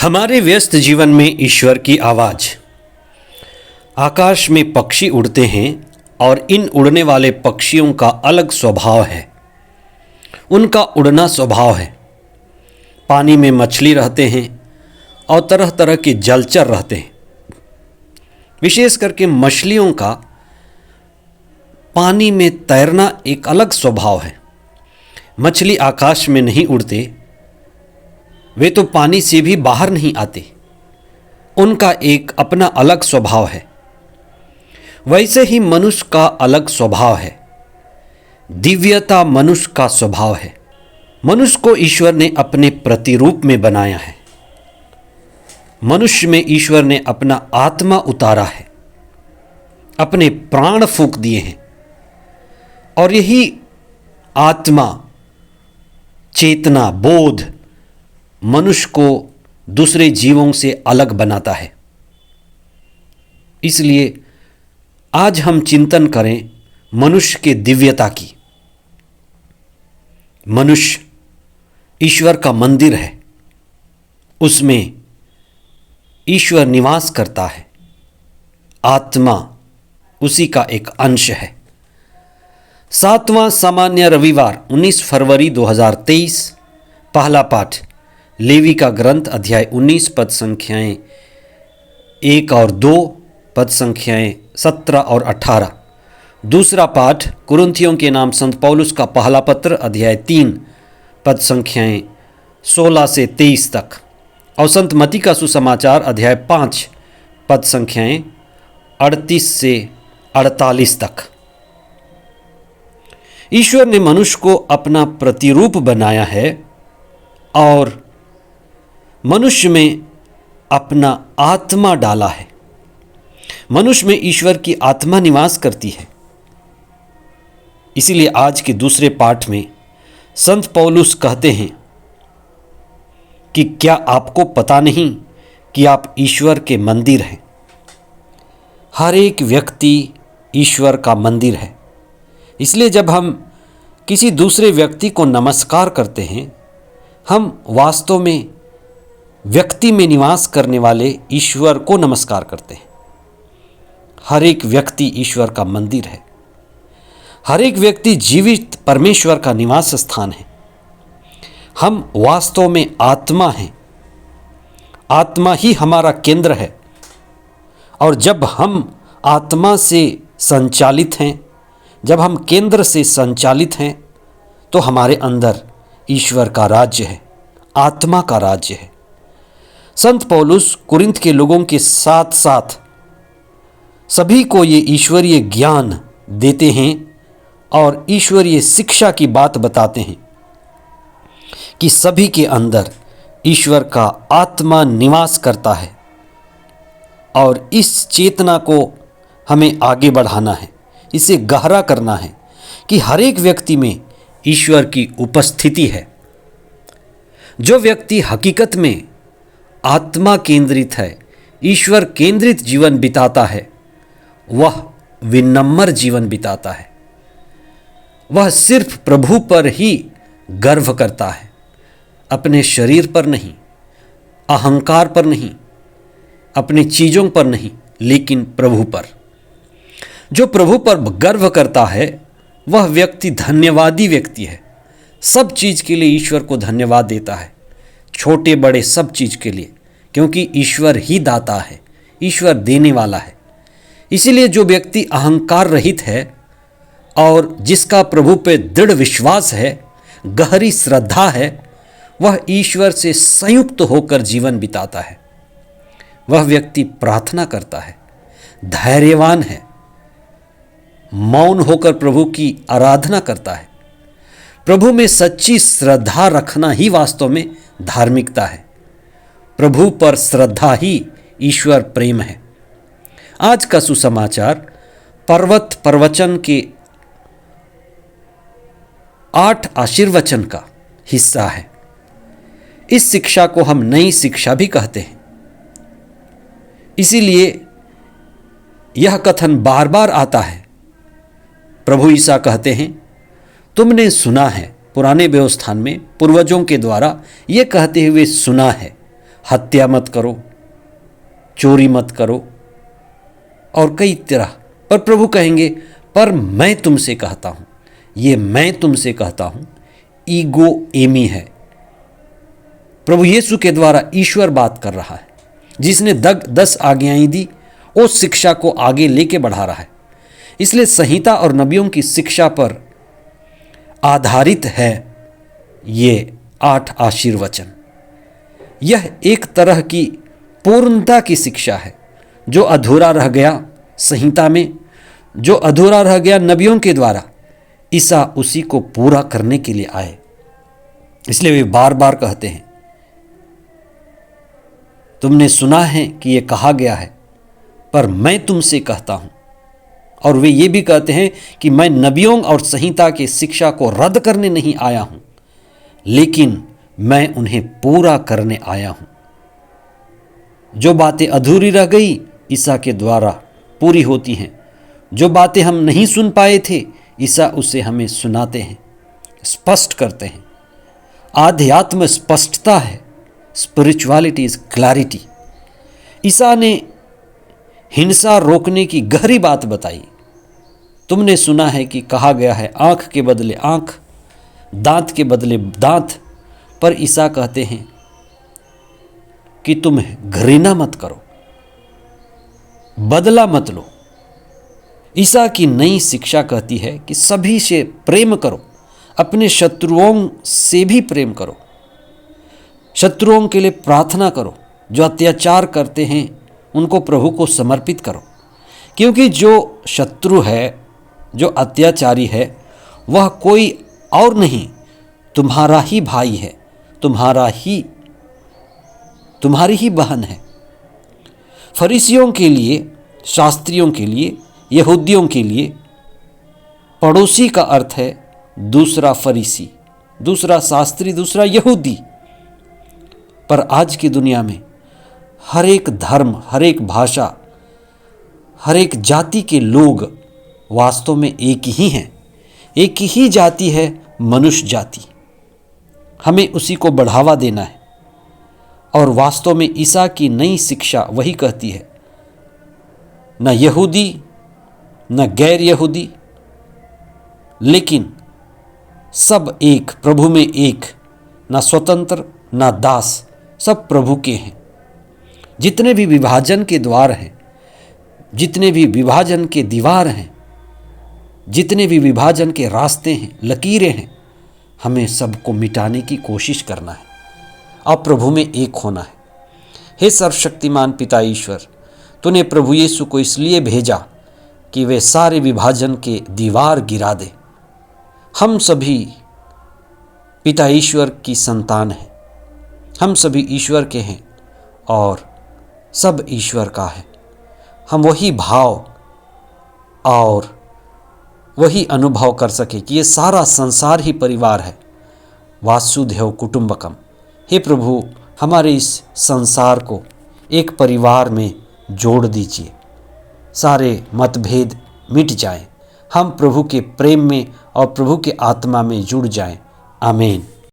हमारे व्यस्त जीवन में ईश्वर की आवाज़। आकाश में पक्षी उड़ते हैं और इन उड़ने वाले पक्षियों का अलग स्वभाव है। उनका उड़ना स्वभाव है। पानी में मछली रहते हैं और तरह तरह के जलचर रहते हैं। विशेष करके मछलियों का पानी में तैरना एक अलग स्वभाव है। मछली आकाश में नहीं उड़ते, वे तो पानी से भी बाहर नहीं आते। उनका एक अपना अलग स्वभाव है। वैसे ही मनुष्य का अलग स्वभाव है। दिव्यता मनुष्य का स्वभाव है। मनुष्य को ईश्वर ने अपने प्रतिरूप में बनाया है। मनुष्य में ईश्वर ने अपना आत्मा उतारा है, अपने प्राण फूंक दिए हैं। और यही आत्मा, चेतना, बोध मनुष्य को दूसरे जीवों से अलग बनाता है। इसलिए आज हम चिंतन करें मनुष्य के दिव्यता की। मनुष्य ईश्वर का मंदिर है। उसमें ईश्वर निवास करता है। आत्मा उसी का एक अंश है। 7वां सामान्य रविवार 19 फरवरी 2023। पहला पाठ लेवी का ग्रंथ अध्याय 19 पद संख्याएं 1 और 2, पद संख्याएं 17 और 18। दूसरा पाठ कुरिन्थियों के नाम संत पौलुस का पहला पत्र अध्याय 3 पद संख्याएं 16 से 23 तक और संत मती का सुसमाचार अध्याय 5 पद संख्याएं 38 से 48 तक। ईश्वर ने मनुष्य को अपना प्रतिरूप बनाया है और मनुष्य में अपना आत्मा डाला है। मनुष्य में ईश्वर की आत्मा निवास करती है। इसीलिए आज के दूसरे पाठ में संत पौलुस कहते हैं कि क्या आपको पता नहीं कि आप ईश्वर के मंदिर हैं। हर एक व्यक्ति ईश्वर का मंदिर है। इसलिए जब हम किसी दूसरे व्यक्ति को नमस्कार करते हैं, हम वास्तव में व्यक्ति में निवास करने वाले ईश्वर को नमस्कार करते हैं। हर एक व्यक्ति ईश्वर का मंदिर है। हर एक व्यक्ति जीवित परमेश्वर का निवास स्थान है। हम वास्तव में आत्मा हैं। आत्मा ही हमारा केंद्र है। और जब हम आत्मा से संचालित हैं, जब हम केंद्र से संचालित हैं, तो हमारे अंदर ईश्वर का राज्य है, आत्मा का राज्य है। संत पौलुस कुरिन्थ के लोगों के साथ साथ सभी को ये ईश्वरीय ज्ञान देते हैं और ईश्वरीय शिक्षा की बात बताते हैं कि सभी के अंदर ईश्वर का आत्मा निवास करता है। और इस चेतना को हमें आगे बढ़ाना है, इसे गहरा करना है कि हर एक व्यक्ति में ईश्वर की उपस्थिति है। जो व्यक्ति हकीकत में आत्मा केंद्रित है, ईश्वर केंद्रित जीवन बिताता है, वह विनम्र जीवन बिताता है। वह सिर्फ प्रभु पर ही गर्व करता है, अपने शरीर पर नहीं, अहंकार पर नहीं, अपनी चीज़ों पर नहीं, लेकिन प्रभु पर। जो प्रभु पर गर्व करता है वह व्यक्ति धन्यवादी व्यक्ति है। सब चीज़ के लिए ईश्वर को धन्यवाद देता है, छोटे बड़े सब चीज़ के लिए, क्योंकि ईश्वर ही दाता है, ईश्वर देने वाला है। इसीलिए जो व्यक्ति अहंकार रहित है और जिसका प्रभु पे दृढ़ विश्वास है, गहरी श्रद्धा है, वह ईश्वर से संयुक्त होकर जीवन बिताता है। वह व्यक्ति प्रार्थना करता है, धैर्यवान है, मौन होकर प्रभु की आराधना करता है। प्रभु में सच्ची श्रद्धा रखना ही वास्तव में धार्मिकता है। प्रभु पर श्रद्धा ही ईश्वर प्रेम है। आज का सुसमाचार पर्वत प्रवचन के 8 आशीर्वचन का हिस्सा है। इस शिक्षा को हम नई शिक्षा भी कहते हैं। इसीलिए यह कथन बार बार आता है। प्रभु ईसा कहते हैं, तुमने सुना है, पुराने व्यवस्थान में पूर्वजों के द्वारा ये कहते हुए सुना है, हत्या मत करो, चोरी मत करो और कई तरह। पर प्रभु कहेंगे पर मैं तुमसे कहता हूँ, ये मैं तुमसे कहता हूँ ईगो एमी है। प्रभु यीशु के द्वारा ईश्वर बात कर रहा है, जिसने 10 आज्ञाएं दी, उस शिक्षा को आगे लेके बढ़ा रहा है। इसलिए संहिता और नबियों की शिक्षा पर आधारित है ये 8 आशीर्वचन। यह एक तरह की पूर्णता की शिक्षा है। जो अधूरा रह गया संहिता में, जो अधूरा रह गया नबियों के द्वारा, ईसा उसी को पूरा करने के लिए आए। इसलिए वे बार बार कहते हैं, तुमने सुना है कि यह कहा गया है, पर मैं तुमसे कहता हूं। और वे ये भी कहते हैं कि मैं नबियों और संहिता की शिक्षा को रद्द करने नहीं आया हूं, लेकिन मैं उन्हें पूरा करने आया हूं। जो बातें अधूरी रह गई ईसा के द्वारा पूरी होती हैं। जो बातें हम नहीं सुन पाए थे, ईसा उसे हमें सुनाते हैं, स्पष्ट करते हैं। आध्यात्म स्पष्टता है, स्पिरिचुअलिटी इज क्लैरिटी। ईसा ने हिंसा रोकने की गहरी बात बताई। तुमने सुना है कि कहा गया है आंख के बदले आंख, दांत के बदले दांत, पर ईसा कहते हैं कि तुम घृणा मत करो, बदला मत लो। ईसा की नई शिक्षा कहती है कि सभी से प्रेम करो, अपने शत्रुओं से भी प्रेम करो, शत्रुओं के लिए प्रार्थना करो, जो अत्याचार करते हैं उनको प्रभु को समर्पित करो। क्योंकि जो शत्रु है, जो अत्याचारी है, वह कोई और नहीं, तुम्हारा ही भाई है, तुम्हारी ही बहन है। फरीसियों के लिए, शास्त्रियों के लिए, यहूदियों के लिए पड़ोसी का अर्थ है दूसरा फरीसी, दूसरा शास्त्री, दूसरा यहूदी। पर आज की दुनिया में हर एक धर्म, हर एक भाषा, हर एक जाति के लोग वास्तव में एक ही हैं। एक ही जाति है, मनुष्य जाति। हमें उसी को बढ़ावा देना है। और वास्तव में ईसा की नई शिक्षा वही कहती है, न यहूदी न गैर यहूदी, लेकिन सब एक, प्रभु में एक, न स्वतंत्र न दास, सब प्रभु के हैं। जितने भी विभाजन के द्वार हैं, जितने भी विभाजन के दीवार हैं, जितने भी विभाजन के रास्ते हैं, लकीरें हैं, हमें सबको मिटाने की कोशिश करना है। अब प्रभु में एक होना है। हे सर्वशक्तिमान पिता ईश्वर, तूने प्रभु यीशु को इसलिए भेजा कि वे सारे विभाजन के दीवार गिरा दे। हम सभी पिता ईश्वर की संतान हैं, हम सभी ईश्वर के हैं और सब ईश्वर का है। हम वही भाव और वही अनुभव कर सके कि ये सारा संसार ही परिवार है, वासुदेव कुटुंबकम। हे प्रभु, हमारे इस संसार को एक परिवार में जोड़ दीजिए, सारे मतभेद मिट जाएं, हम प्रभु के प्रेम में और प्रभु के आत्मा में जुड़ जाएं। आमीन।